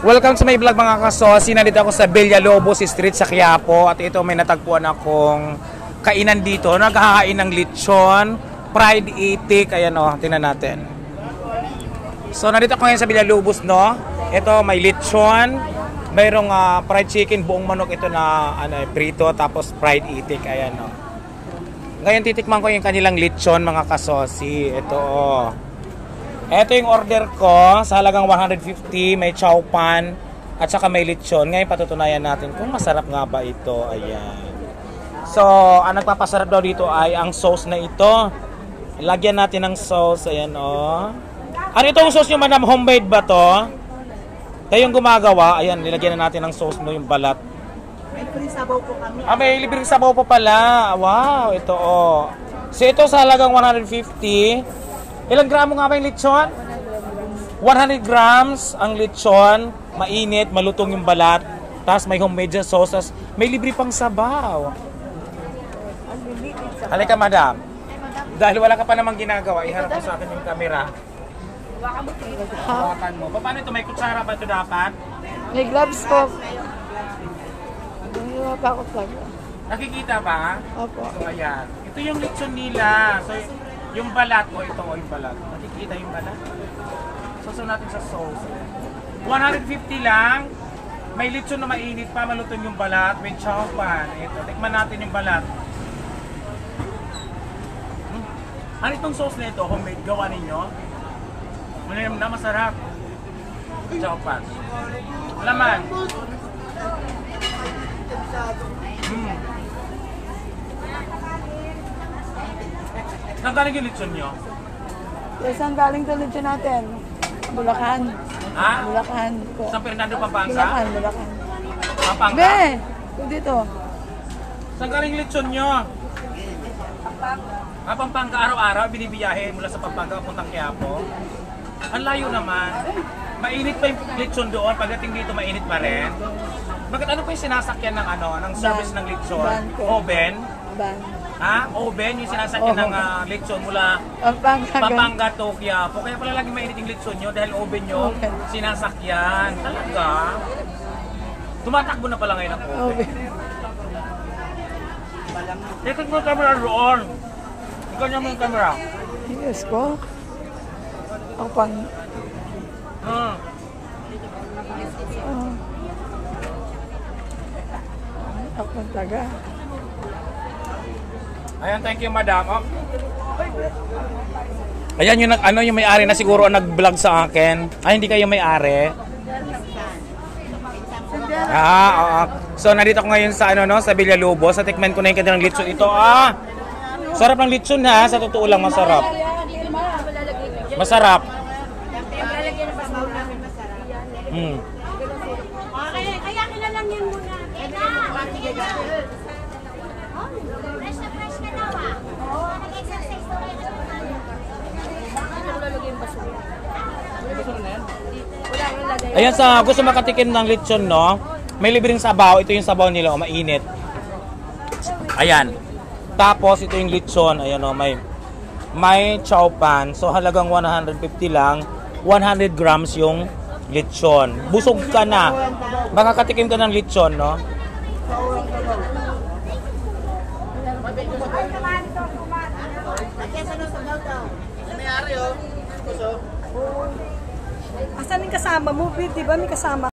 Welcome sa my vlog mga kasosi. Nandito ako sa Villalobos Street sa Quiapo. At ito may natagpuan akong kainan dito. Naghahain ng lechon, fried itik. Ayan o, tingnan natin. So nandito ako ngayon sa Villalobos, no? Ito may lechon, mayroong fried chicken, buong manok ito na prito, tapos fried itik. Ayan o. Ngayon titikman ko yung kanilang lechon mga kasosi. Ito o. Ito yung order ko sa halagang 150, may chow pan at saka may lechon. Ngayon patutunayan natin kung masarap nga ba ito. Ayan. So, ang nagpapasarap daw dito ay ang sauce na ito. Lagyan natin ng sauce. Ayan o. Ano itong sauce nyo, madam? Homemade ba to? Kayong gumagawa. Ayan, nilagyan na natin ng sauce mo yung balat. May libreng sabaw po kami. May libreng sabaw po pala. Wow, ito o. So, ito sa halagang 150. Ilang gramo nga ba yung lechon? 100 grams ang lechon. Mainit, malutong yung balat. Tapos may homemade sauce. May libre pang sabaw. Halika, madam. Dahil wala ka pa namang ginagawa, iharap mo sa akin yung camera. Hawakan mo. Paano ito? May kutsara ba ito dapat? May gloves po. Takot lang. Nakikita ba? Opo. So, ayan. Ito yung lechon nila. So, yung balat o ito o yung balat. Nakikita yung balat. Susunod natin sa sauce. 150 lang. May lechon na mainit pa, malutong yung balat. May chow pan. Ito, tikman natin yung balat. Ano itong sauce na ito? Homemade, gawa ninyo? Malam na, masarap. Chow pan. Laman. Saan galing yung lechon nyo? Saan galing ito lechon natin? Bulacan. Ha? Bulacan po. San Fernando, Pampanga? Bulacan. Pampanga? Be! Dito. Saan galing yung lechon nyo? Pampanga. Pampanga, araw-araw binibiyahe mula sa Pampanga puntang Quiapo. Ang layo naman. Mainit pa yung lechon doon. Pagdating dito, mainit pa rin. Bakit ano pa yung sinasakyan ng ng service ng lechon? Oven? Ban. Ha? Oven, yung sinasakyan ng lechon mula Pampanga to Quiapo. Kaya pala lagi mainit yung lechon nyo dahil oven nyo sinasakyan. Talaga? Tumatakbo na pala ngayon ang oven. Ikot mo yung camera roon. Ikot niya mo yung camera. Yes ko. Ang pan... Ang pantaga. Ayan, thank you, madam. Oh. Ayan yung yung may-ari na siguro ang nag-vlog sa akin. Ay, hindi kayo may-ari. Oo. So nandito ako ngayon sa sa Villalobos. Sa tikman ko na yung kanilang lechon ito. Sarap ng lechon ha, sa totoo lang masarap. Masarap. Kaya kilalang yun muna. Fresh na fresh ka daw nag-exercise to kayo. Ayan, sa gusto makatikim ng lechon, no? May libreng sabaw. Ito yung sabaw nila, mainit. Ayan. Tapos, ito yung lechon. Ayan, may chow pan. So, halagang 150 lang. 100 grams yung lechon. Busog ka na. Makakatikim ka ng lechon, no? Asan yung kasama mo? Di ba may kasama?